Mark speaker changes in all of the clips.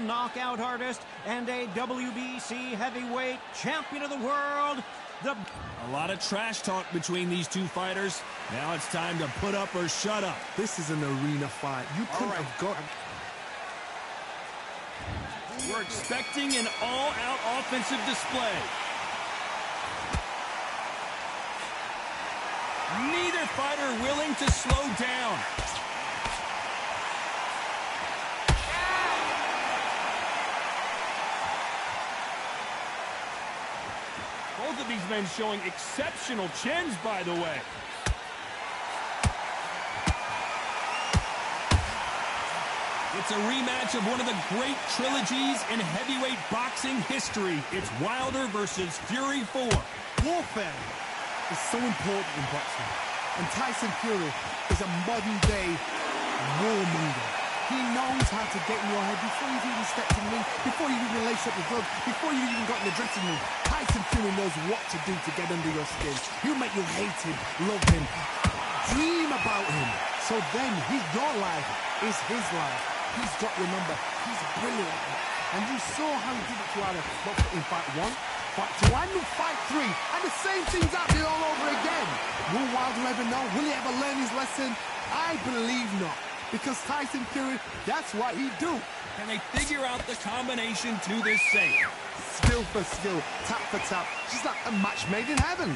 Speaker 1: knockout artist and a WBC heavyweight champion of the world.
Speaker 2: A lot of trash talk between these two fighters. Now it's time to put up or shut up.
Speaker 3: This is an arena fight. You couldn't have got...
Speaker 2: We're expecting an all-out offensive display. Neither fighter willing to slow down. Both of these men showing exceptional chins, by the way. It's a rematch of one of the great trilogies in heavyweight boxing history. It's Wilder versus Fury 4.
Speaker 3: Warfare is so important in boxing. And Tyson Fury is a modern-day warmonger. He knows how to get in your head before you've even stepped in the ring, before you've even laced up the glove, before you've even got in the dressing room. Tyson Fury knows what to do to get under your skin. He'll make you hate him, love him, dream about him. So then, your life is his life. He's got your number. He's brilliant at it. And you saw how he did it to Wilder in fight 1, fight 2, and in fight 3. And the same thing's happening all over again. Will Wilder ever know? Will he ever learn his lesson? I believe not. Because Tyson Fury, that's what he do.
Speaker 2: Can they figure out the combination to this save?
Speaker 3: Skill for skill, tap for tap. Just like a match made in heaven.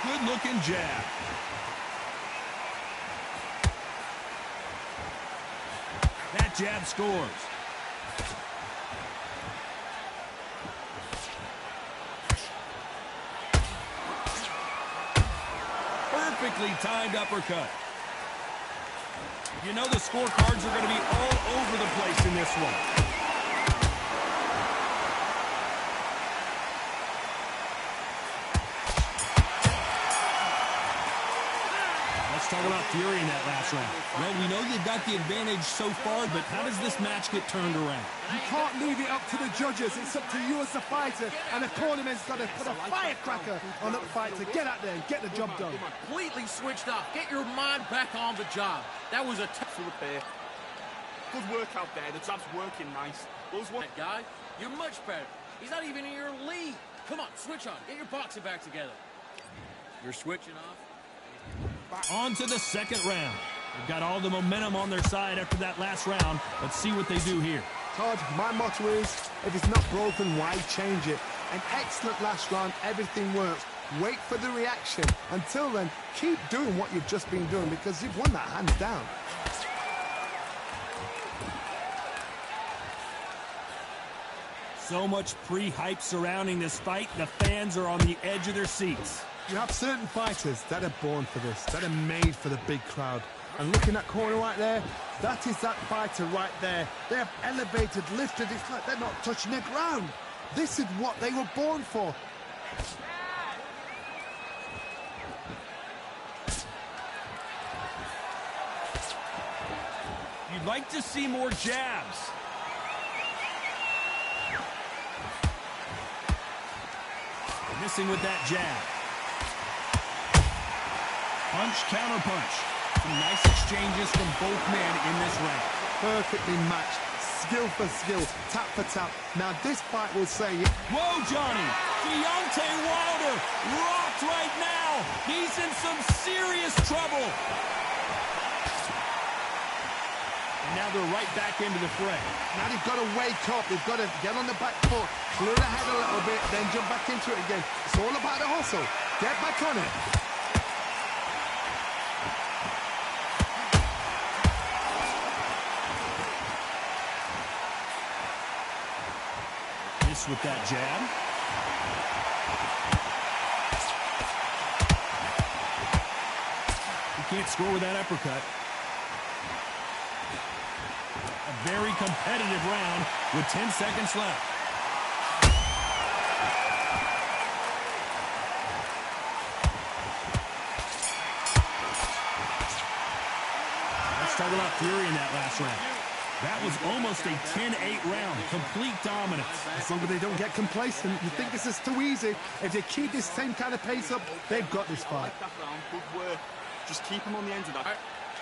Speaker 2: Good-looking jab. That jab scores. Perfectly timed uppercut. You know the scorecards are going to be all over the place in this one. Let's talk about Fury in that last round. Well, we know they've got the advantage so far, but how does this match get turned around?
Speaker 3: You can't leave it up to the judges. It's up to you as a fighter, and the tournament's got to put a firecracker on that fight to get out there and get the job done.
Speaker 4: Completely switched off. Get your mind back on the job. That was a tough repair.
Speaker 5: Good work out there. The job's working nice. Those one
Speaker 4: guy, you're much better. He's not even in your league. Come on, switch on. Get your boxing back together. You're switching off.
Speaker 2: On to the second round. They've got all the momentum on their side after that last round. Let's see what they do here.
Speaker 3: Todd, my motto is, if it's not broken, why change it? An excellent last round, everything works. Wait for the reaction. Until then, keep doing what you've just been doing because you've won that hands down.
Speaker 2: So much pre-hype surrounding this fight, the fans are on the edge of their seats.
Speaker 3: You have certain fighters that are born for this, that are made for the big crowd. And looking at that corner right there, that is that fighter right there. They have elevated, lifted, it's like they're not touching the ground. This is what they were born for.
Speaker 2: You'd like to see more jabs. Missing with that jab. Punch, counter punch. Some nice exchanges from both men in this round.
Speaker 3: Perfectly matched. Skill for skill. Tap for tap. Now this fight will say...
Speaker 2: Whoa, Johnny. Deontay Wilder rocked right now. He's in some serious trouble. And now they're right back into the fray.
Speaker 3: Now they've got to wake up. They've got to get on the back foot, clear the head a little bit, then jump back into it again. It's all about the hustle. Get back on it.
Speaker 2: With that jab. He can't score with that uppercut. A very competitive round with 10 seconds left. Let's talk about Fury in that last round. That was almost a 10-8 round. Complete dominance.
Speaker 3: As long as they don't get complacent, you think this is too easy. If they keep this same kind of pace up, they've got this fight.
Speaker 5: That round, good work. Just keep him on the end of that.
Speaker 4: All right.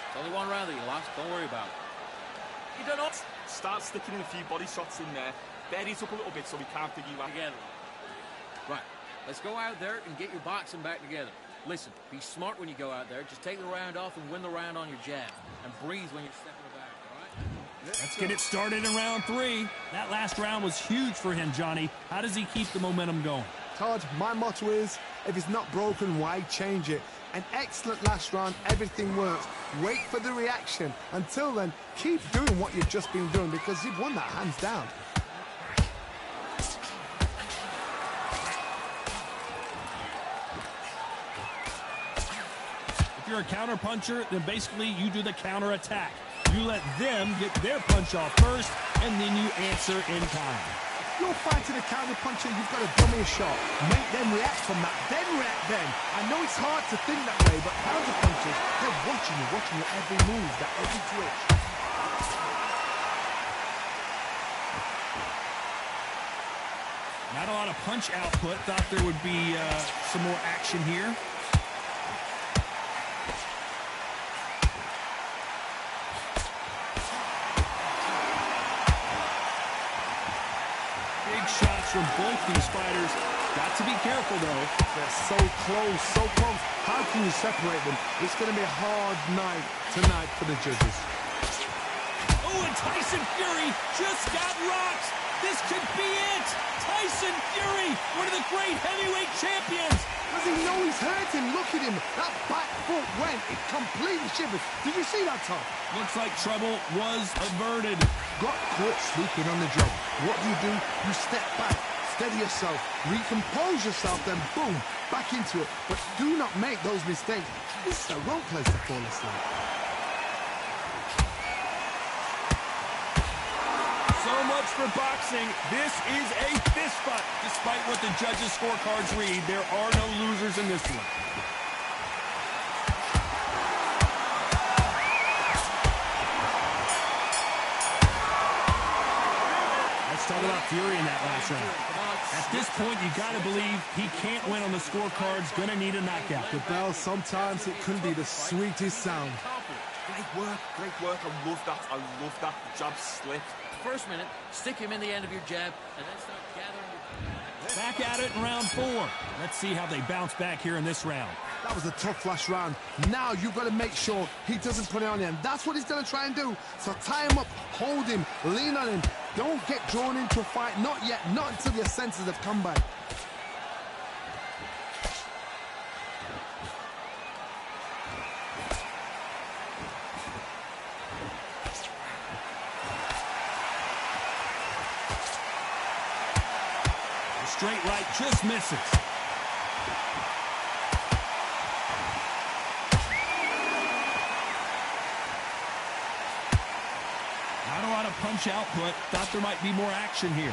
Speaker 4: It's only one round that you lost. Don't worry about it. You done all
Speaker 5: Start sticking in a few body shots in there. Bury it up a little bit so we can't figure you out.
Speaker 4: together. Right. Let's go out there and get your boxing back together. Listen, be smart when you go out there. Just take the round off and win the round on your jab. And breathe when you're stepping back, all right?
Speaker 2: Let's get it started in round 3. That last round was huge for him, Johnny. How does he keep the momentum going?
Speaker 3: Todd, my motto is, if it's not broken, why change it? An excellent last round, everything works. Wait for the reaction. Until then, keep doing what you've just been doing because you've won that hands down.
Speaker 2: If you're a counter puncher, then basically you do the counter attack. You let them get their punch off first, and then you answer in kind.
Speaker 3: If you're fighting a counter puncher, you've got to dummy a shot. Make them react from that, then react then. I know it's hard to think that way, but counter punchers, they're watching your every move, that every twitch.
Speaker 2: Not a lot of punch output. Thought there would be some more action here. From both these fighters. Got to be careful, though.
Speaker 3: They're so close, so close. How can you separate them? It's going to be a hard night tonight for the judges.
Speaker 2: Oh, and Tyson Fury just got rocked. This could be it. Tyson Fury, one of the great heavyweight champions.
Speaker 3: Does he know he's hurt him? Look at him. That back foot went. It completely shivered. Did you see that, Tom?
Speaker 2: Looks like trouble was averted.
Speaker 3: Got caught sleeping on the job. What do? You step back, steady yourself, recompose yourself, then boom, back into it. But do not make those mistakes. This is the wrong place to fall asleep.
Speaker 2: So much for boxing. This is a fist fight. Despite what the judges' scorecards read, there are no losers in this one. Let's talk about Fury in that last round. At this point, you got to believe he can't win on the scorecards. Gonna need a knockout.
Speaker 3: The bell, sometimes it can be the sweetest sound.
Speaker 5: Great work, great work. I love that. I love that. The jab slipped.
Speaker 4: First minute, stick him in the end of your jab, and then start gathering your...
Speaker 2: Back at it in round 4. Let's see how they bounce back here in this round.
Speaker 3: That was a tough last round. Now you've got to make sure he doesn't put it on you, and that's what he's going to try and do. So tie him up, hold him, lean on him. Don't get drawn into a fight. Not yet. Not until your senses have come back.
Speaker 2: Straight right just misses. Not a lot of punch output. Thought there might be more action here.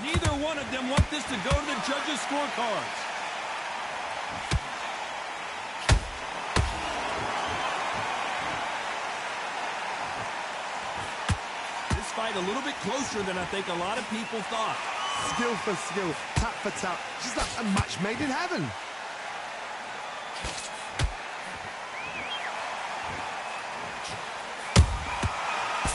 Speaker 2: Neither one of them want this to go to the judges' scorecards. Fight a little bit closer than I think a lot of people thought.
Speaker 3: Skill for skill, tap for tap, just like a match made in heaven.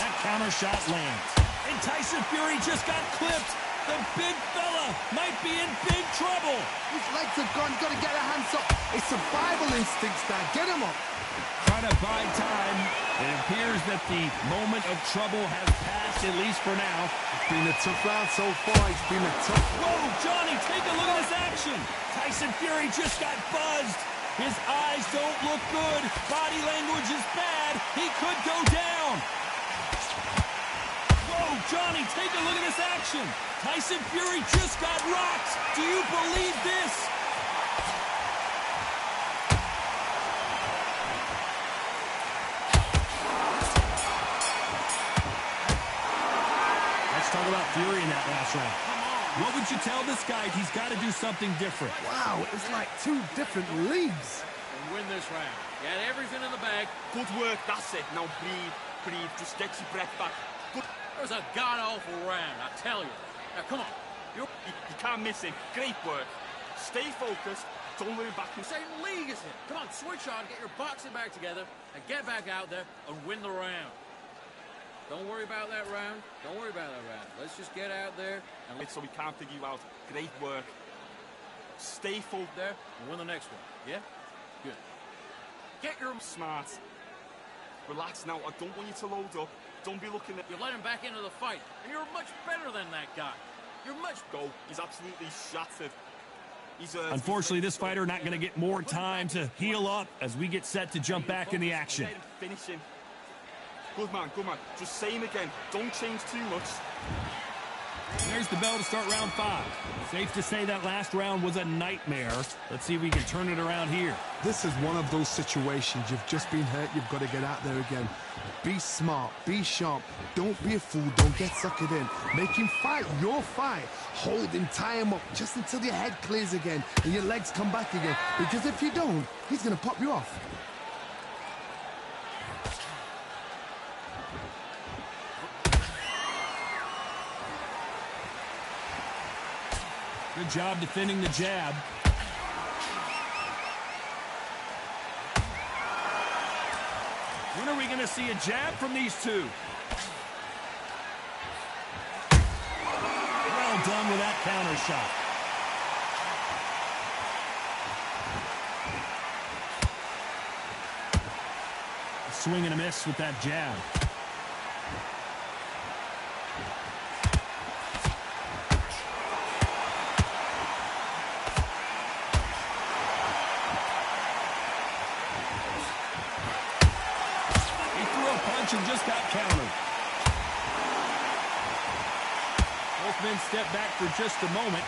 Speaker 2: That counter shot lands. And Tyson Fury just got clipped. The big fella might be in big trouble.
Speaker 3: His legs are gone, got to get a hands up. It's survival instincts now, get him up.
Speaker 2: Trying to buy time. It appears that the moment of trouble has passed, at least for now.
Speaker 3: It's been a tough round so far. It's been a tough...
Speaker 2: Whoa, Johnny, take a look at this action. Tyson Fury just got buzzed. His eyes don't look good. Body language is bad. He could go down. Whoa, Johnny, take a look at this action. Tyson Fury just got rocked. Do you believe this? Talk about Fury in that last round. What would you tell this guy? He's got to do something different.
Speaker 3: Wow, it's like two different leagues.
Speaker 4: and win this round. You had everything in the bag.
Speaker 5: Good work, that's it. Now breathe, just get your breath back. Good.
Speaker 4: It was a god-awful round, I tell you. Now, come on.
Speaker 5: You can't miss it. Great work. Stay focused. Don't worry back.
Speaker 4: Same league as him. Come on, switch on, get your boxing back together, and get back out there and win the round. Don't worry about that round. Don't worry about that round. Let's just get out there and
Speaker 5: So we can't figure you out. Great work. Stay focused
Speaker 4: there and win the next one. Yeah? Good.
Speaker 5: Get your smart. Relax now. I don't want you to load up. Don't be looking at...
Speaker 4: You let him back into the fight, and you're much better than that guy. You're much...
Speaker 5: Go. He's absolutely shattered.
Speaker 2: Unfortunately, this fighter not going to get more time to heal up as we get set to jump back in the action.
Speaker 5: Finish him. Good man, good man. Just same again. Don't change too much.
Speaker 2: There's the bell to start round 5. Safe to say that last round was a nightmare. Let's see if we can turn it around here.
Speaker 3: This is one of those situations. You've just been hurt. You've got to get out there again. Be smart. Be sharp. Don't be a fool. Don't get suckered in. Make him fight your fight. Hold him, tie him up just until your head clears again and your legs come back again. Because if you don't, he's going to pop you off.
Speaker 2: Good job defending the jab. When are we going to see a jab from these two? Well done with that counter shot. A swing and a miss with that jab. And just got countered. Both men step back for just a moment.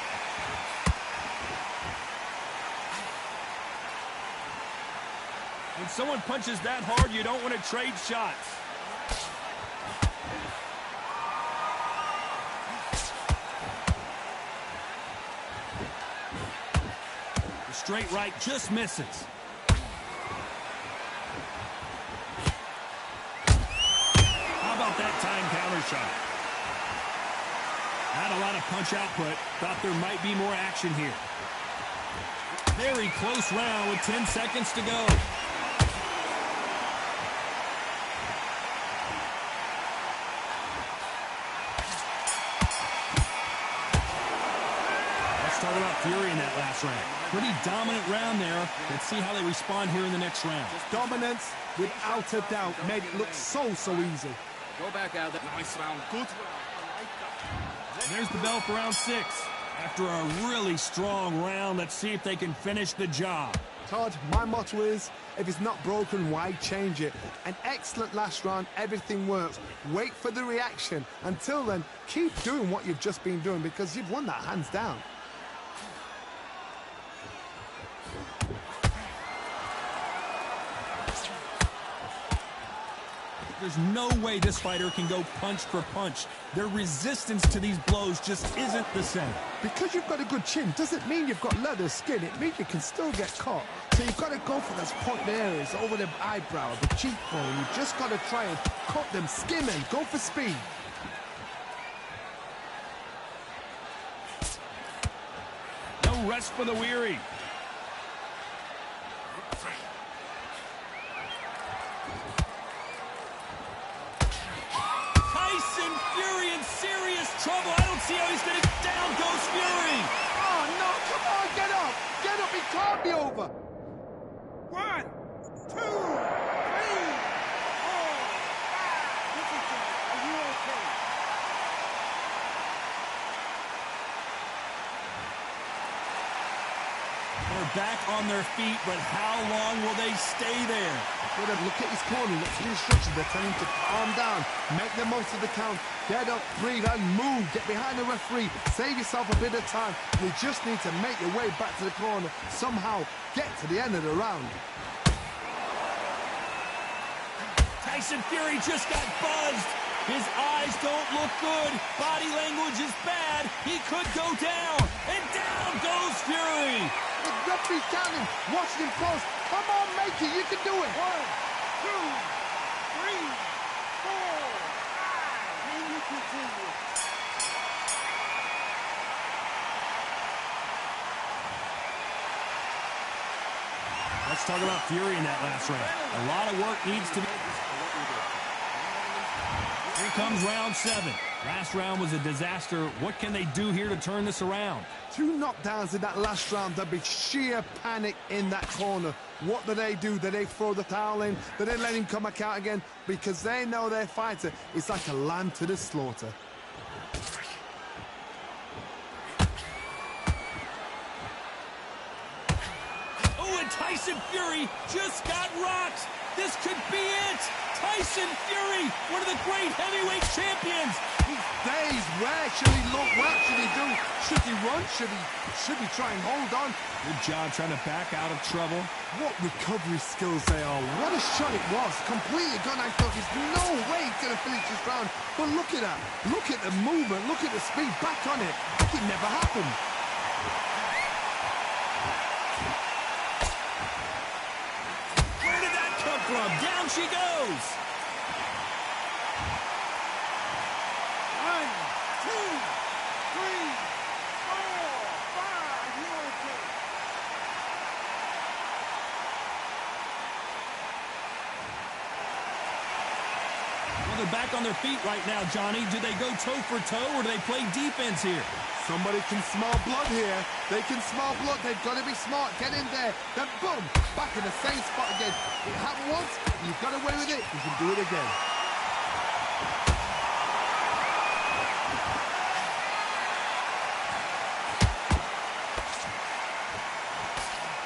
Speaker 2: When someone punches that hard, you don't want to trade shots. The straight right just misses. That time counter shot. Not a lot of punch output. Thought there might be more action here. Very close round with 10 seconds to go. Let's talk about Fury in that last round. Pretty dominant round there. Let's see how they respond here in the next round.
Speaker 3: Dominance, without a doubt, made it look so easy.
Speaker 4: Go back out there.
Speaker 5: Nice round. Good round.
Speaker 2: There's the bell for round 6. After a really strong round, let's see if they can finish the job.
Speaker 3: Todd, my motto is, if it's not broken, why change it? An excellent last round, everything works. Wait for the reaction. Until then, keep doing what you've just been doing because you've won that hands down.
Speaker 2: There's no way this fighter can go punch for punch. Their resistance to these blows just isn't the same.
Speaker 3: Because you've got a good chin doesn't mean you've got leather skin. It means you can still get caught. So you've got to go for those pointed areas over the eyebrow, the cheekbone. You've just got to try and cut them, skim them, go for speed.
Speaker 2: No rest for the weary. Trouble. I don't see how he's going to down goes Fury.
Speaker 3: Oh, no. Come on. Get up. Get up. It can't be over.
Speaker 1: 1, 2, 3, 4, 5. Listen to me. Are you okay?
Speaker 2: They're back on their feet, but how long will they stay there?
Speaker 3: Look at his corner. Look at the instructions. They're telling him to calm down. Make the most of the count. Get up, breathe, and move. Get behind the referee. Save yourself a bit of time. You just need to make your way back to the corner. Somehow get to the end of the round.
Speaker 2: Tyson Fury just got buzzed. His eyes don't look good. Body language is bad. He could go down. And down goes Fury.
Speaker 3: It Referee's counting. Watching him close. Come on, make it. You can do it. 1, 2, 3, 4, 5. Can you continue?
Speaker 2: Let's talk about Fury in that last round. A lot of work needs to be... Here comes round 7. Last round was a disaster. What can they do here to turn this around?
Speaker 3: 2 knockdowns in that last round. There'll be sheer panic in that corner. What do? Do they throw the towel in? Do they let him come back out again? Because they know their fighter is like a lamb to the slaughter.
Speaker 2: Tyson Fury just got rocked. This could be it. Tyson Fury, one of the great heavyweight champions.
Speaker 3: He's dazed. Where should he look? What should he do? Should he run? Should he try and hold on?
Speaker 2: Good job trying to back out of trouble.
Speaker 3: What recovery skills they are. What a shot it was. Completely gone. I thought there's no way he's going to finish this round. But look at that. Look at the movement. Look at the speed. Back on it. Like it never happened.
Speaker 2: Down she goes. 1, 2, 3, 4, 5.
Speaker 3: You're okay.
Speaker 2: Well, they're back on their feet right now, Johnny. Do they go toe for toe or do they play defense here?
Speaker 3: Somebody can smell blood here. They can smell blood. They've got to be smart. Get in there. Then boom, back in the same spot again. It happened once. You got away with it. You can do it again.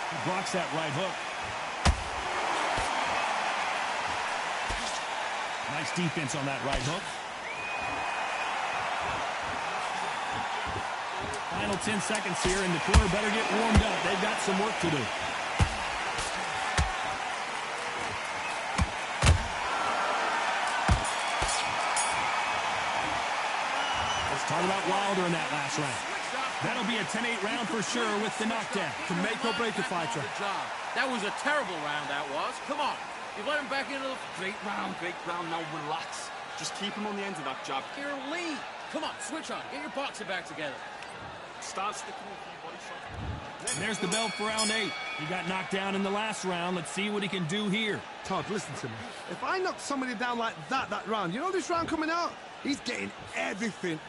Speaker 2: He blocks that right hook. Nice defense on that right hook. Final 10 seconds here, and the corner better get warmed up. They've got some work to do. Let's talk about Wilder in that last round. That'll be a 10-8 round for sure with the knockdown.
Speaker 3: To make or break a fighter.
Speaker 4: Good job. That was a terrible round, that was. Come on. You let him back into the...
Speaker 5: Great round. Now relax. Just keep him on the end of that jab.
Speaker 4: You're lead. Come on, switch on. Get your boxing back together.
Speaker 5: Start sticking with your body shot.
Speaker 2: And there's the bell for round 8. He got knocked down in the last round. Let's see what he can do here.
Speaker 3: Todd, listen to me. If I knock somebody down like that round, you know this round coming out? He's getting everything,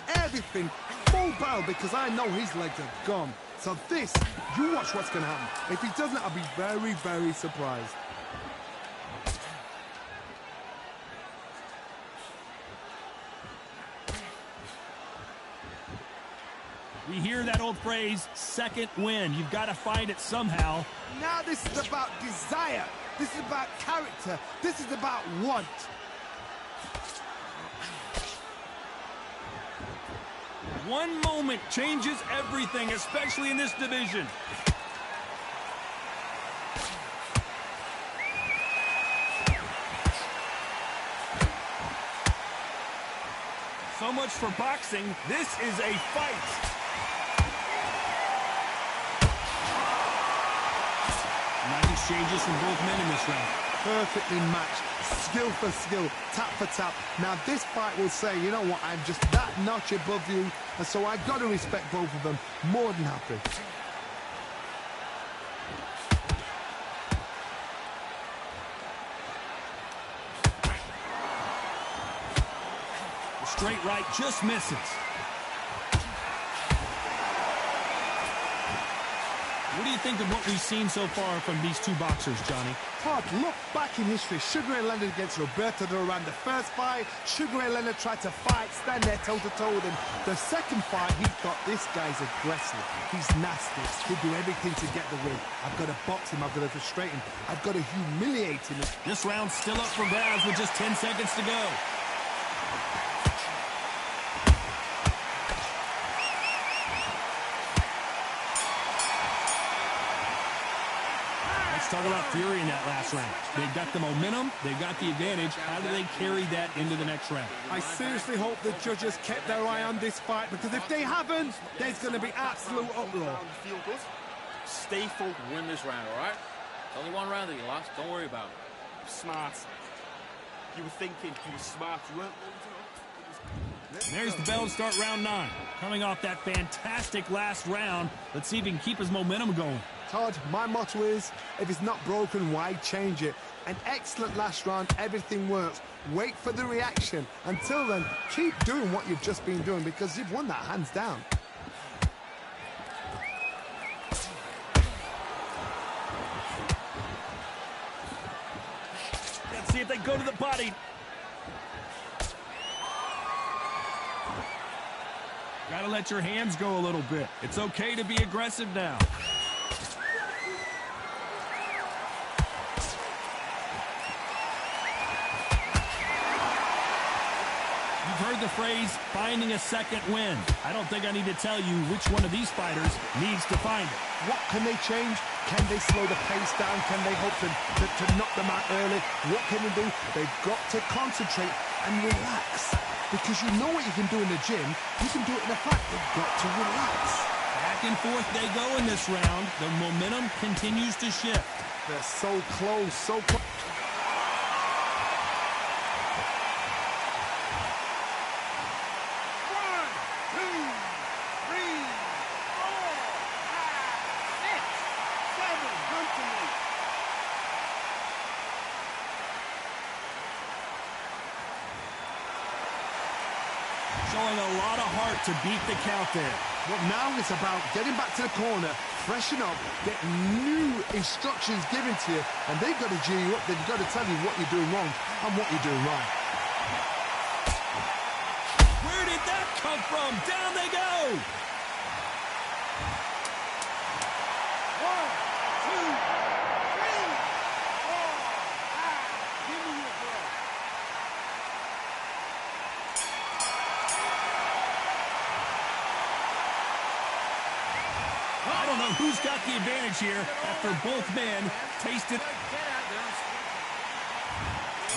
Speaker 3: full barrel, because I know his legs are gone. So this, you watch what's going to happen. If he doesn't, I'll be very, very surprised.
Speaker 2: We hear that old phrase, second win. You've got to find it somehow.
Speaker 3: Now this is about desire. This is about character. This is about want.
Speaker 2: One moment changes everything, especially in this division. So much for boxing. This is a fight. Nice exchanges from both men in this round.
Speaker 3: Perfectly matched, skill for skill, tap for tap. Now this fight will say, you know what, I'm just that notch above you, and so I've got to respect both of them. More than happy.
Speaker 2: The straight right just misses. What do you think of what we've seen so far from these two boxers, Johnny?
Speaker 3: Todd, look back in history. Sugar Ray Leonard against Roberto Duran. The first fight, Sugar Ray Leonard tried to fight, stand there toe-to-toe with him. The second fight, he thought, this guy's aggressive. He's nasty. He'll do everything to get the win. I've got to box him. I've got to frustrate him. I've got to humiliate him.
Speaker 2: This round's still up for grabs with just 10 seconds to go. Talk about Fury in that last round. They've got the momentum, they've got the advantage. How do they carry that into the next round?
Speaker 3: I seriously hope the judges kept their eye on this fight, because if they haven't, there's going to be absolute uproar.
Speaker 5: Feel good? Stay full.
Speaker 4: Win this round, all right? It's only one round that you lost. Don't worry about it.
Speaker 5: Smart. You were thinking, you were smart. You weren't loading up.
Speaker 2: There's the bell to start round 9. Coming off that fantastic last round, let's see if he can keep his momentum going.
Speaker 3: Todd, my motto is, if it's not broken, why change it? An excellent last round, everything works. Wait for the reaction. Until then, keep doing what you've just been doing because you've won that hands down.
Speaker 2: Let's see if they go to the body. Gotta let your hands go a little bit. It's okay to be aggressive now. You've heard the phrase, finding a second win. I don't think I need to tell you which one of these fighters needs to find it.
Speaker 3: What can they change? Can they slow the pace down? Can they hope to knock them out early? What can they do? They've got to concentrate and relax. Because you know what you can do in the gym, you can do it in the fight. They've got to relax.
Speaker 2: Back and forth they go in this round. The momentum continues to shift.
Speaker 3: They're so close, so close.
Speaker 2: Showing a lot of heart to beat the count there.
Speaker 3: Well, now it's about getting back to the corner, freshen up, get new instructions given to you, and they've got to G you up. They've got to tell you what you're doing wrong and what you're doing right.
Speaker 2: Where did that come from? Down they go!
Speaker 3: 1, 2, 3, 4, 5. Give me your breath.
Speaker 2: I don't know who's got the advantage here after both men tasted.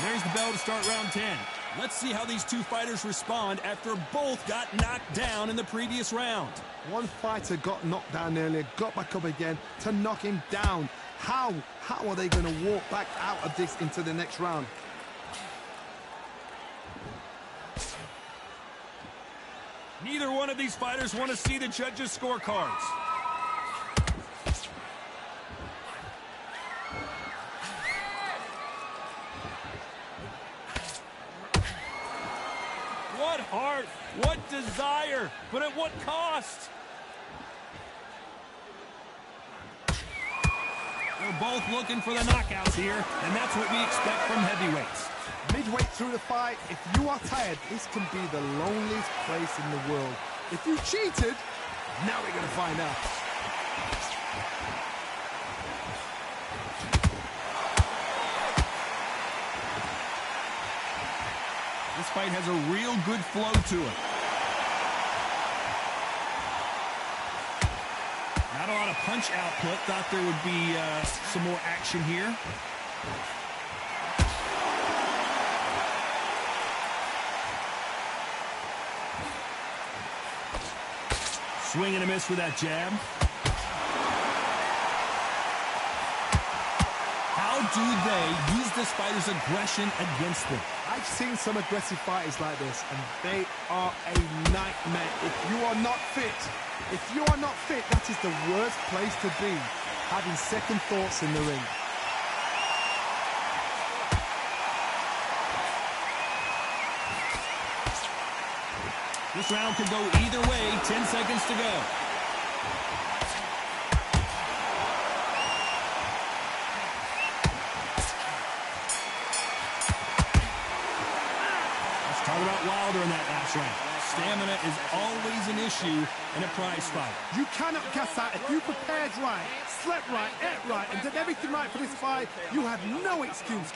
Speaker 2: There's the bell to start round 10. Let's see how these two fighters respond after both got knocked down in the previous round.
Speaker 3: One fighter got knocked down earlier, got back up again to knock him down. How are they going to walk back out of this into the next round?
Speaker 2: Neither one of these fighters want to see the judges' scorecards. What heart, what desire, but at what cost? They're both looking for the knockouts here, and that's what we expect from heavyweights.
Speaker 3: Midway through the fight, if you are tired, this can be the loneliest place in the world. If you cheated, now we're going to find out.
Speaker 2: This fight has a real good flow to it. Not a lot of punch output. Thought there would be some more action here. Swing and a miss with that jab. How do they use this fighter's aggression against them?
Speaker 3: I've seen some aggressive fighters like this, and they are a nightmare. If you are not fit, that is the worst place to be, having second thoughts in the ring.
Speaker 2: This round could go either way. 10 seconds to go. Let's talk about Wilder in that last round. Stamina is always an issue in a prize fight.
Speaker 3: You cannot gas out. If you prepared right, slept right, ate right, and did everything right for this fight, you have no excuse.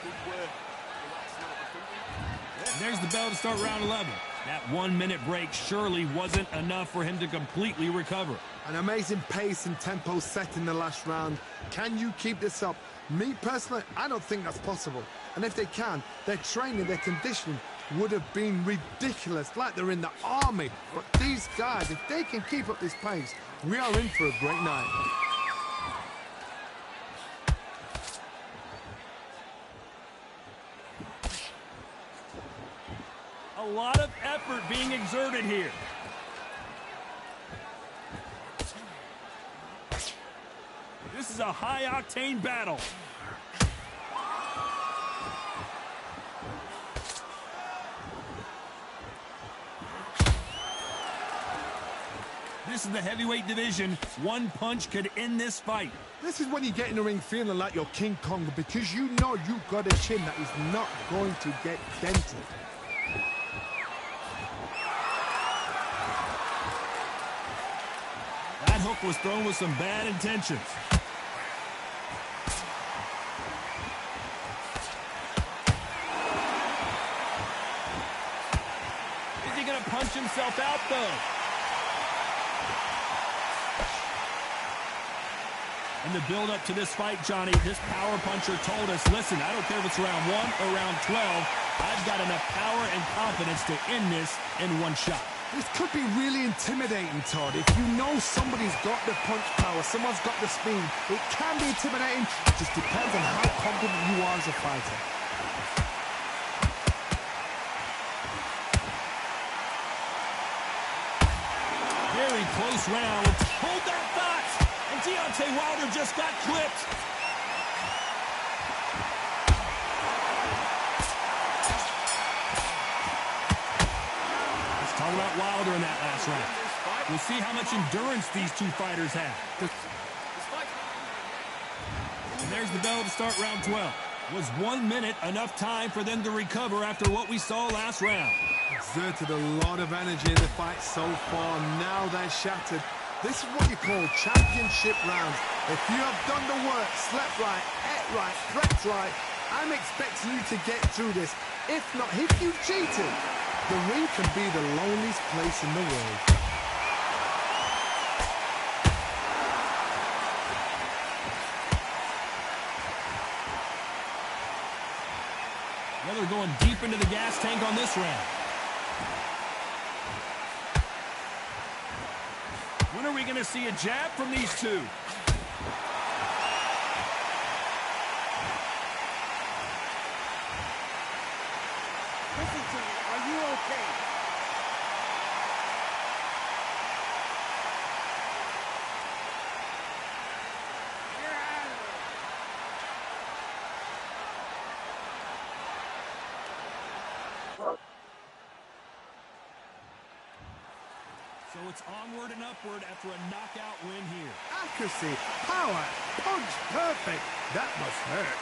Speaker 2: And there's the bell to start round 11. That 1 minute break surely wasn't enough for him to completely recover.
Speaker 3: An amazing pace and tempo set in the last round. Can you keep this up? Me personally, I don't think that's possible. And if they can, their training, their conditioning would have been ridiculous, like they're in the army. But these guys, if they can keep up this pace, we are in for a great night.
Speaker 2: lot of effort being exerted here. This is a high-octane battle. This is the heavyweight division. One punch could end this fight.
Speaker 3: This is when you get in the ring feeling like you're King Kong, because you know you've got a chin that is not going to get dented.
Speaker 2: That hook was thrown with some bad intentions. Is he going to punch himself out, though? In the build-up to this fight, Johnny, this power puncher told us, listen, I don't care if it's round 1 or round 12, I've got enough power and confidence to end this in one shot.
Speaker 3: This could be really intimidating, Todd. If you know somebody's got the punch power, someone's got the speed, it can be intimidating. It just depends on how confident you are as a fighter.
Speaker 2: Very close round. Hold that thought! And Deontay Wilder just got clipped. Let's talk about Wilder in that last round. We'll see how much endurance these two fighters have. And there's the bell to start round 12. Was 1 minute enough time for them to recover after what we saw last round?
Speaker 3: Exerted a lot of energy in the fight so far. Now they're shattered. This is what you call championship rounds. If you have done the work, slept right, ate right, prepped right, I'm expecting you to get through this. If not, if you've cheated, the ring can be the loneliest place in the world.
Speaker 2: Well, they're going deep into the gas tank on this round. When are we going to see a jab from these two?
Speaker 6: Listen to me. Are you okay? Get out of there.
Speaker 2: So it's onward and upward after a knockout win here.
Speaker 3: Accuracy, power, punch, perfect. That must hurt.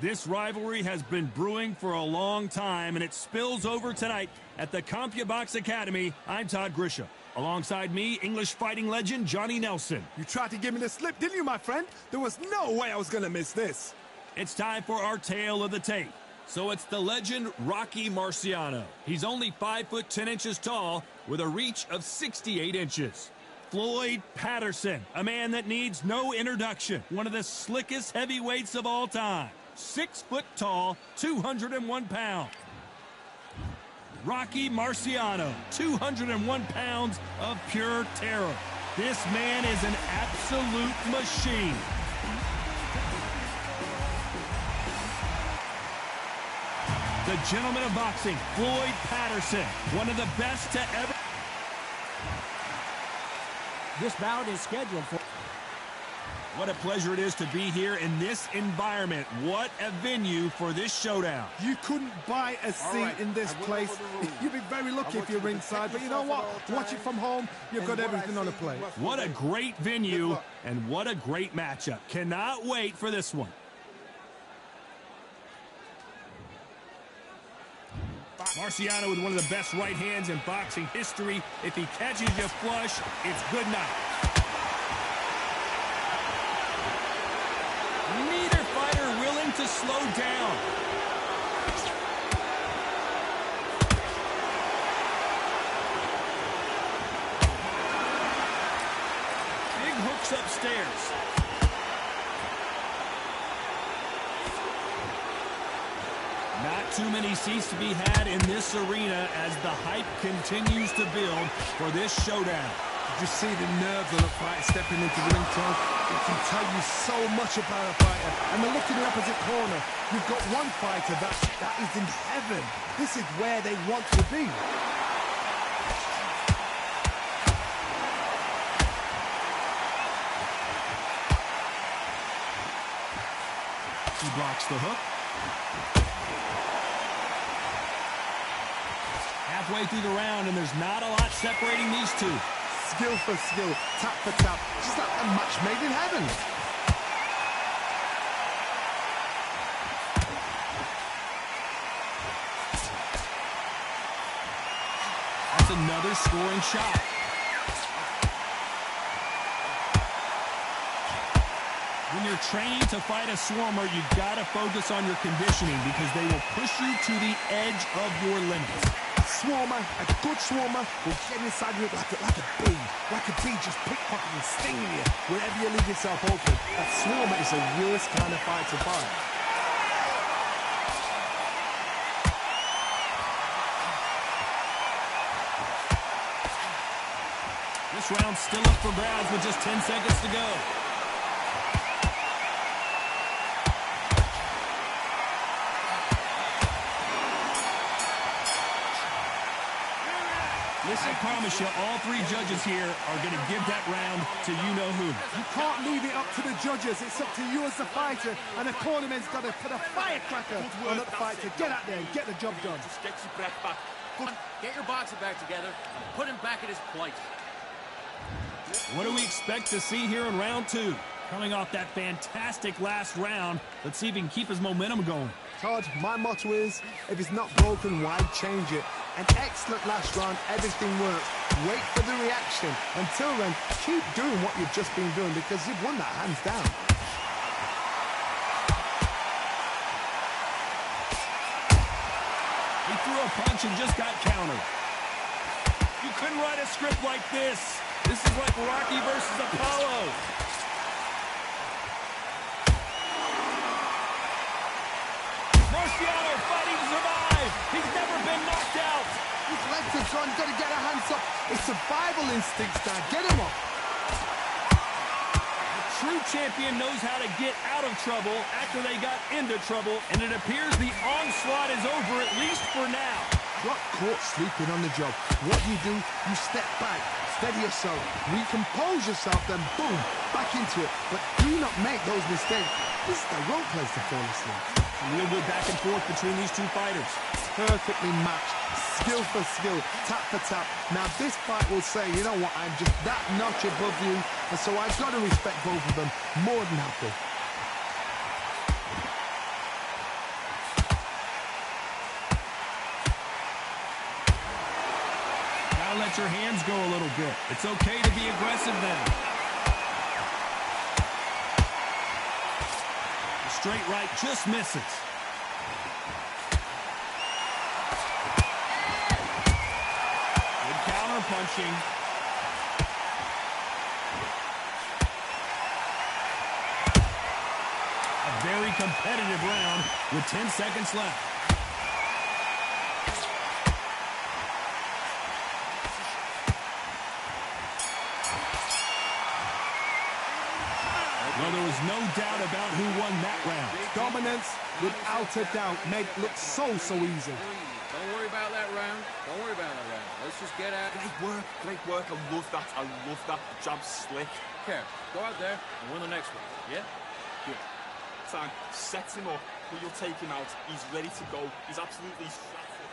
Speaker 2: This rivalry has been brewing for a long time, and it spills over tonight at the CompuBox Academy. I'm Todd Grisha. Alongside me, English fighting legend Johnny Nelson.
Speaker 3: You tried to give me the slip, didn't you, my friend? There was no way I was going to miss this.
Speaker 2: It's time for our tale of the tape. So it's the legend Rocky Marciano. He's only 5 foot 10 inches tall with a reach of 68 inches. Floyd Patterson, a man that needs no introduction. One of the slickest heavyweights of all time. 6 foot tall, 201 pounds. Rocky Marciano, 201 pounds of pure terror. This man is an absolute machine. The gentleman of boxing, Floyd Patterson, one of the best to ever.
Speaker 1: This bout is scheduled for...
Speaker 2: What a pleasure it is to be here in this environment. What a venue for this showdown.
Speaker 3: You couldn't buy a seat in this place. You'd be very lucky if you're ringside, but you know what? Watch it from home. You've got everything on a plate.
Speaker 2: What a great venue, and what a great matchup. Cannot wait for this one. Marciano with one of the best right hands in boxing history. If he catches you flush, it's good night. Neither fighter willing to slow down. Big hooks upstairs. Not too many seats to be had in this arena as the hype continues to build for this showdown.
Speaker 3: Did you see the nerves of the fight stepping into the ring, Tom? It can tell you so much about a fighter. And the look in the opposite corner, you've got one fighter that is in heaven. This is where they want to be.
Speaker 2: He blocks the hook. Halfway through the round, and there's not a lot separating these two.
Speaker 3: Skill for skill, tap for tap, just like a match made in heaven.
Speaker 2: That's another scoring shot. When you're trained to fight a swarmer, you've got to focus on your conditioning because they will push you to the edge of your limits.
Speaker 3: Swarmer, a good swarmer, will get inside you like a bee. Like a bee just pickpocketing, stinging you wherever you leave yourself open. A swarmer is the worst kind of fight to fight.
Speaker 2: This round's still up for grabs with just 10 seconds to go. I promise you, all three judges here are going to give that round to you-know-who.
Speaker 3: You can't leave it up to the judges. It's up to you as the fighter, and the cornerman's got to put a firecracker on that fight to get out there and get the job done.
Speaker 5: Just get your breath back.
Speaker 4: Get your boxing back together and put him back at his place.
Speaker 2: What do we expect to see here in round two? Coming off that fantastic last round, let's see if he can keep his momentum going.
Speaker 3: Todd, my motto is, if it's not broken, why change it? An excellent last round, everything works. Wait for the reaction. Until then, keep doing what you've just been doing because you've won that hands down.
Speaker 2: He threw a punch and just got countered. You couldn't write a script like this. This is like Rocky versus Apollo. Marciano fighting to survive. He's never been knocked out.
Speaker 3: His legs are gone, got to get a hands up. It's survival instincts now. Get him up.
Speaker 2: A true champion knows how to get out of trouble after they got into trouble, and it appears the onslaught is over, at least for now.
Speaker 3: Got caught sleeping on the job. What do? You step back, steady yourself, recompose yourself, then boom, back into it. But do not make those mistakes. This is the wrong place to fall asleep.
Speaker 2: A real good back and forth between these two fighters.
Speaker 3: Perfectly matched, skill for skill, tap for tap. Now this fight will say, you know what, I'm just that notch above you, and so I've got to respect both of them more than happy.
Speaker 2: Gotta let your hands go a little bit. It's okay to be aggressive then. The straight right just misses. Good counter punching. A very competitive round with 10 seconds left. Well, there was no doubt about who won that round.
Speaker 3: Dominance, without a doubt, made it look so easy.
Speaker 4: Don't worry about that round. Don't worry about that round. Let's just get out.
Speaker 5: Great work. I love that. I love that. Jab slick.
Speaker 4: Care. Go out there and win the next one. Yeah? Good.
Speaker 5: Time. Sets him up. You'll take him out. He's ready to go. He's absolutely strapped up.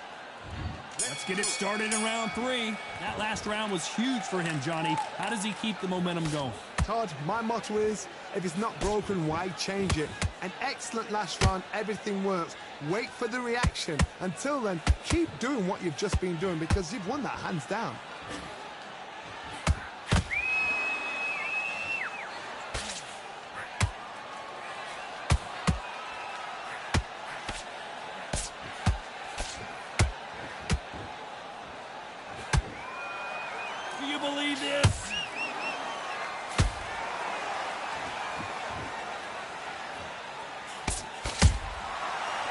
Speaker 2: Let's get it started in round 3. That last round was huge for him, Johnny. How does he keep the momentum going?
Speaker 3: Todd, my motto is, if it's not broken, why change it? An excellent last round, everything works. Wait for the reaction. Until then, keep doing what you've just been doing because you've won that hands down.
Speaker 2: Do you believe this?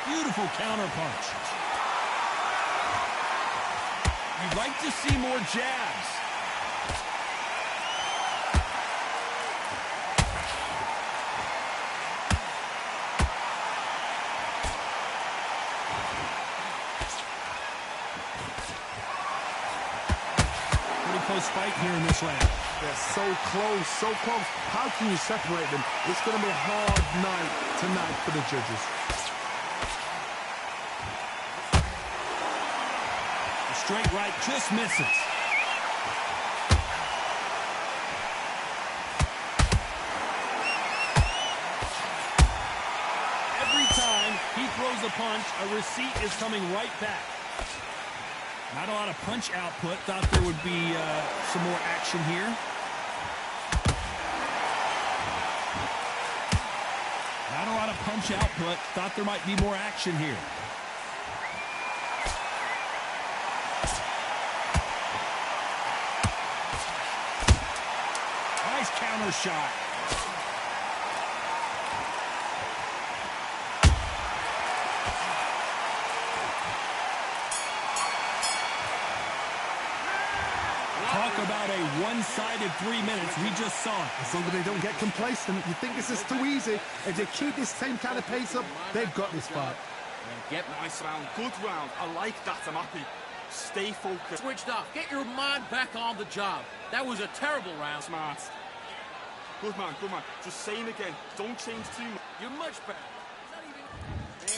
Speaker 2: Beautiful counter punch. You'd like to see more jabs. Pretty close fight here in this round.
Speaker 3: They're so close, so close. How can you separate them? It's going to be a hard night tonight for the judges.
Speaker 2: Straight right just misses. Every time he throws a punch, a receipt is coming right back. Not a lot of punch output. Thought there would be some more action here. Not a lot of punch output. Thought there might be more action here. Counter shot. Talk about a one-sided 3 minutes. We just saw it.
Speaker 3: As long as they don't get complacent, you think this is too easy. If they keep this same kind of pace up, they've got this fight.
Speaker 5: Get nice round. Good round. I like that. I'm happy. Stay focused.
Speaker 4: Switched off. Get your mind back on the job. That was a terrible round.
Speaker 5: Smart. Good man, good man. Just saying again, don't change too much.
Speaker 4: You're much better.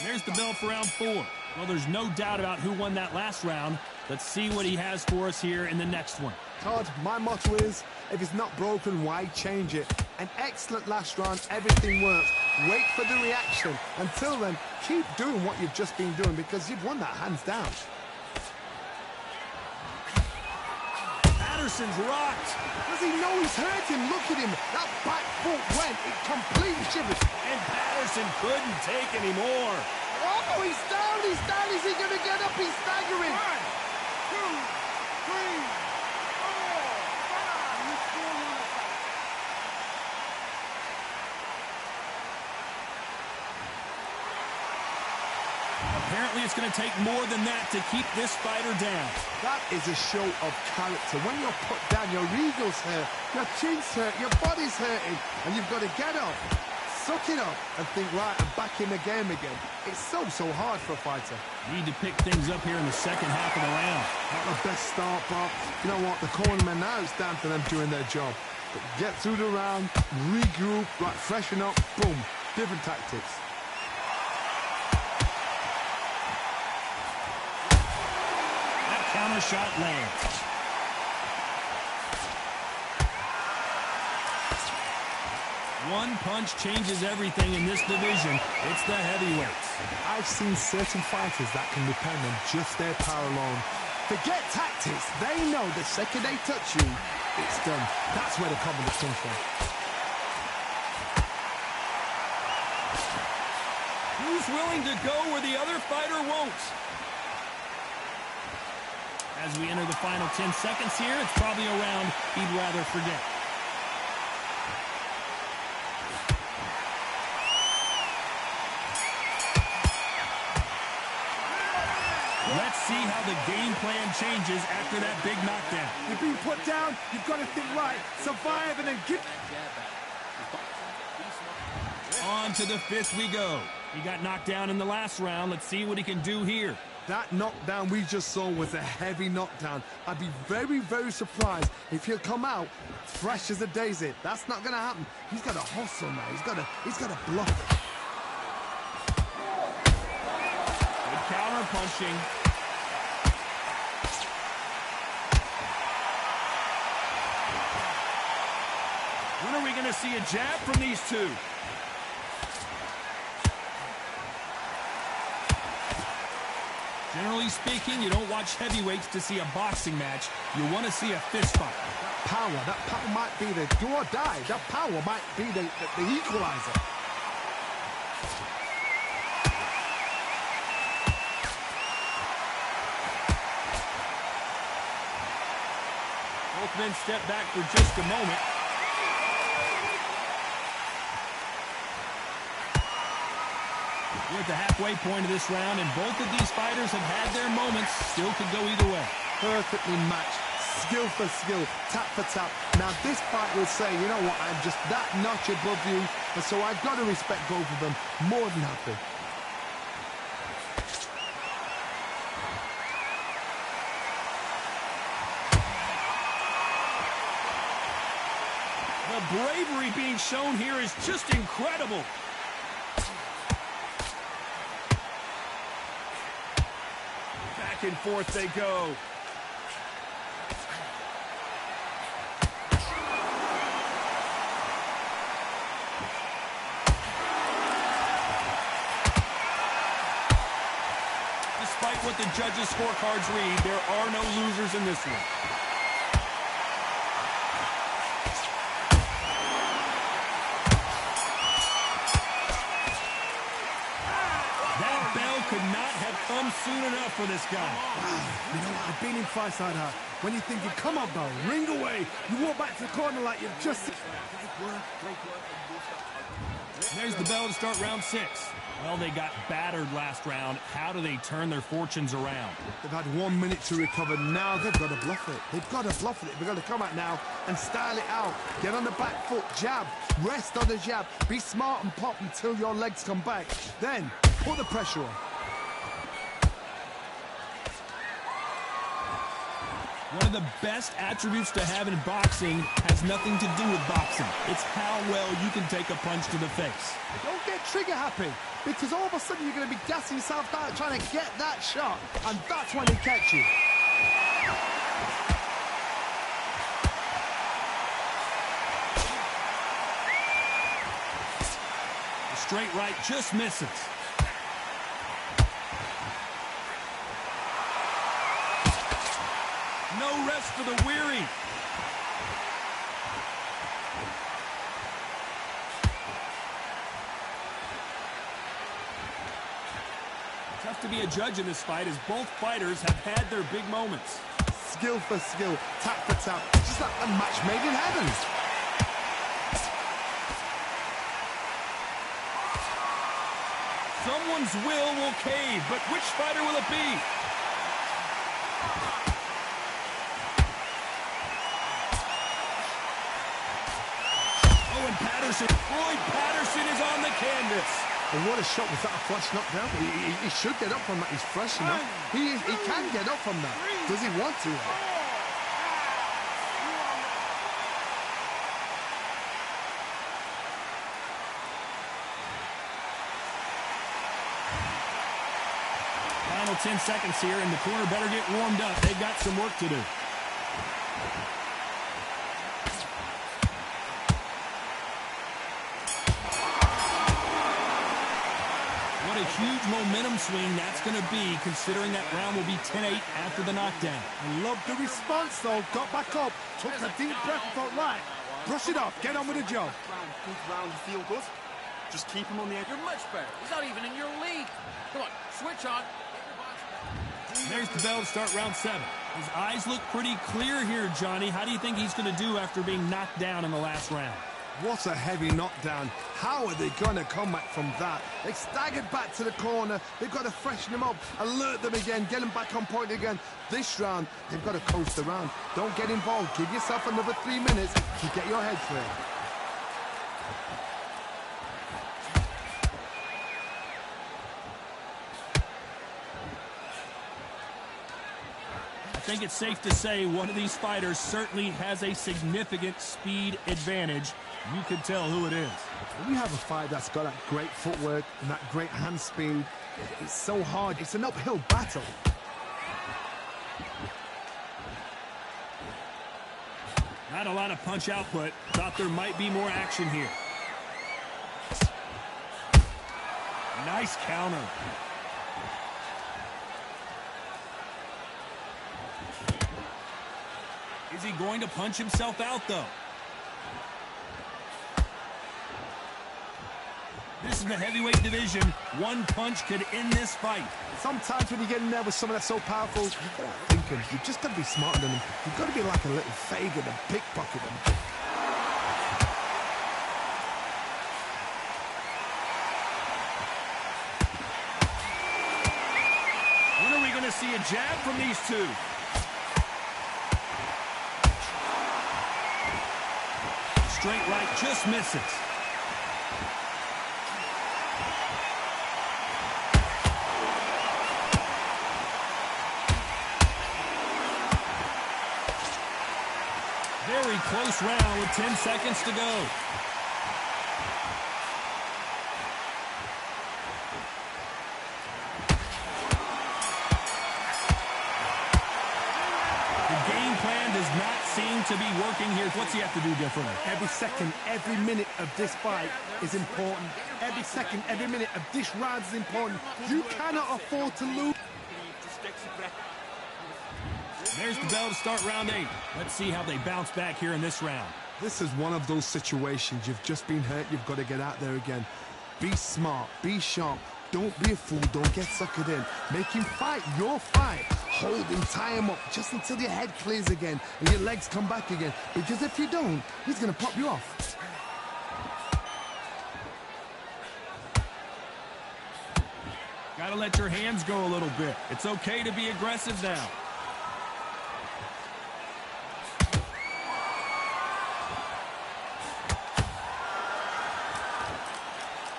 Speaker 2: There's the bell for round 4. Well, there's no doubt about who won that last round. Let's see what he has for us here in the next one.
Speaker 3: Todd, my motto is, if it's not broken, why change it? An excellent last round, everything works. Wait for the reaction. Until then, keep doing what you've just been doing because you've won that hands down.
Speaker 2: Patterson's rocked.
Speaker 3: Does he know he's hurt him? Look at him. That back foot went. It completely shivers.
Speaker 2: And Patterson couldn't take any more.
Speaker 3: Oh, he's down. He's down. Is he going to get up? He's staggering.
Speaker 6: 1, 2, 3, 4, 5. You still want to fight.
Speaker 2: Apparently, it's going to take more than that to keep this fighter down.
Speaker 3: That is a show of character. When you're put down, your ego's hurt, your chin's hurt, your body's hurting, and you've got to get up, suck it up, and think, right, I'm back in the game again. It's so hard for a fighter.
Speaker 2: Need to pick things up here in the second half of the round.
Speaker 3: Not the best start, but you know what? The cornermen now, it's down to them doing their job. But get through the round, regroup, right, freshen up, boom, different tactics.
Speaker 2: Counter shot lands. One punch changes everything in this division. It's the heavyweights.
Speaker 3: I've seen certain fighters that can depend on just their power alone. Forget tactics. They know the second they touch you, it's done. That's where the confidence comes from.
Speaker 2: Who's willing to go where the other fighter won't? As we enter the final 10 seconds here, it's probably a round he'd rather forget. Let's see how the game plan changes after that big knockdown.
Speaker 3: You're being put down, you've got to think right, survive, and then get...
Speaker 2: On to the fifth we go. He got knocked down in the last round. Let's see what he can do here.
Speaker 3: That knockdown we just saw was a heavy knockdown. I'd be very, very surprised if he'll come out fresh as a daisy. That's not going to happen. He's got to hustle now. He's got to bluff it.
Speaker 2: Good counter punching. When are we going to see a jab from these two? Generally speaking, you don't watch heavyweights to see a boxing match. You want to see a fist fight.
Speaker 3: That power might be the do or die. That power might be the equalizer.
Speaker 2: Both men step back for just a moment. We're at the halfway point of this round, and both of these fighters have had their moments. Still could go either way.
Speaker 3: Perfectly matched. Skill for skill. Tap for tap. Now, this fight will say, you know what, I'm just that notch above you, and so I've got to respect both of them more than happy.
Speaker 2: The bravery being shown here is just incredible. Back and forth they go. Despite what the judges' scorecards read, there are no losers in this one. Could not have come soon enough for this guy.
Speaker 3: You know what? I've been in fights like that. When you think you come on, bro, ring away. You walk back to the corner like you've just...
Speaker 2: There's the bell to start round 6. Well, they got battered last round. How do they turn their fortunes around?
Speaker 3: They've had 1 minute to recover. Now they've got to bluff it. They've got to bluff it. They've got to come out now and style it out. Get on the back foot, jab, rest on the jab. Be smart and pop until your legs come back. Then put the pressure on.
Speaker 2: One of the best attributes to have in boxing has nothing to do with boxing. It's how well you can take a punch to the face.
Speaker 3: Don't get trigger happy, because all of a sudden you're going to be gassing yourself out trying to get that shot, and that's when they catch you.
Speaker 2: The straight right just misses. No rest for the weary. Tough to be a judge in this fight, as both fighters have had their big moments.
Speaker 3: Skill for skill, tap for tap, just like a match made in heaven.
Speaker 2: Someone's will cave, but which fighter will it be? Floyd Patterson is on the canvas.
Speaker 3: And what a shot. Was that a flash knockdown? He should get up from that. He's fresh enough. He can get up from that. Does he want to?
Speaker 2: Final 10 seconds here, and the corner better get warmed up. They've got some work to do. a huge momentum swing that's going to be, considering that round will be 10-8 after the knockdown.
Speaker 3: I love the response, though. Got back up, took a deep breath and thought, right, brush it off, get on with the job.
Speaker 5: Good round, you feel good? Just keep him on the edge.
Speaker 4: You're much better. He's not even in your league. Come on, switch on. Get your box back.
Speaker 2: There's the bell to start round 7. His eyes look pretty clear here, Johnny. How do you think he's going to do after being knocked down in the last round?
Speaker 3: What a heavy knockdown. How are they going to come back from that? They staggered back to the corner. They've got to freshen them up, alert them again, get them back on point again. This round, they've got to coast around. Don't get involved. Give yourself another 3 minutes to get your head clear.
Speaker 2: I think it's safe to say one of these fighters certainly has a significant speed advantage. You can tell who it is.
Speaker 3: When you have a fight that's got that great footwork and that great hand speed, it's so hard. It's an uphill battle.
Speaker 2: Not a lot of punch output. Thought there might be more action here. Nice counter. Is he going to punch himself out, though? This is the heavyweight division. One punch could end this fight.
Speaker 3: Sometimes when you get in there with someone that's so powerful, you've got to think him. You've just got to be smarter than him. You've got to be like a little Fagin and pickpocket him.
Speaker 2: When are we going to see a jab from these two? Straight right just misses. Very close round with 10 seconds to go. The game plan does not seem to be working here. What's he have to do differently?
Speaker 3: Every second, every minute of this fight is important. Every second, every minute of this round is important. You cannot afford to lose.
Speaker 5: Just get your breath.
Speaker 2: There's the bell to start round 8. Let's see how they bounce back here in this round.
Speaker 3: This is one of those situations. You've just been hurt. You've got to get out there again. Be smart. Be sharp. Don't be a fool. Don't get suckered in. Make him fight your fight. Hold him, tie him up just until your head clears again and your legs come back again. Because if you don't, he's going to pop you off.
Speaker 2: Got to let your hands go a little bit. It's okay to be aggressive now.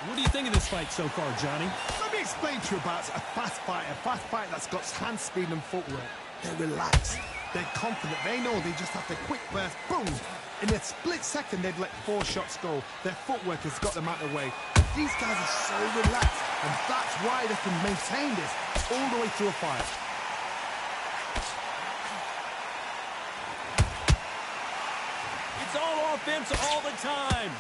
Speaker 2: What do you think of this fight so far, Johnny?
Speaker 3: Let me explain to you about a fast fight that's got hand speed and footwork. They're relaxed. They're confident. They know they just have to quick burst, boom. In a split second, they've let 4 shots go. Their footwork has got them out of the way. But these guys are so relaxed, and that's why they can maintain this all the way through a fight.
Speaker 2: It's all offense all the time.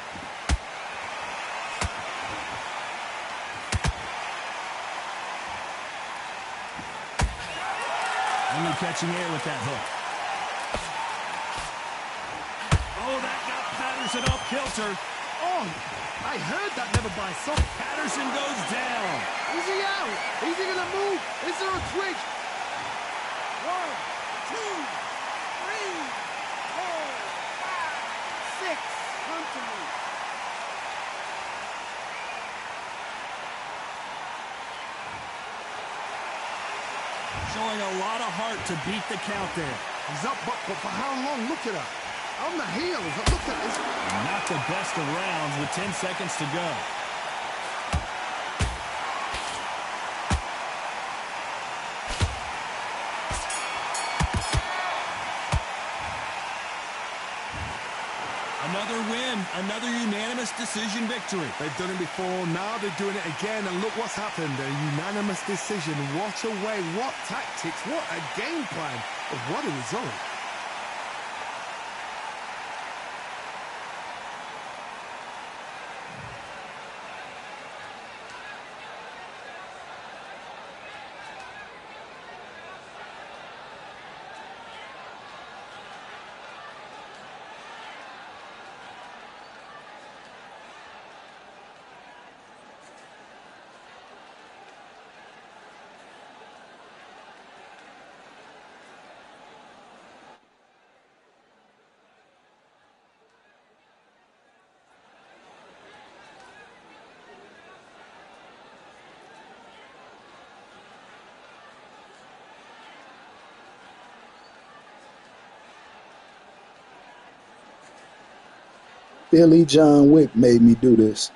Speaker 2: Only catching air with that hook. Oh, that got Patterson off kilter.
Speaker 3: Oh, I heard that never by some.
Speaker 2: Patterson goes down.
Speaker 3: Is he out? Is he going to move? Is there a twitch?
Speaker 6: 1, 2, 3, 4, 5, 6. Come to me.
Speaker 2: Showing a lot of heart to beat the count there.
Speaker 3: He's up, but for how long? Look at that. On the heels. Look at this.
Speaker 2: Not the best of rounds with 10 seconds to go. Another win, another unanimous decision victory.
Speaker 3: They've done it before, now they're doing it again, and look what's happened. A unanimous decision. What a way, what tactics, what a game plan, what a result.
Speaker 7: Philly John Wick made me do this.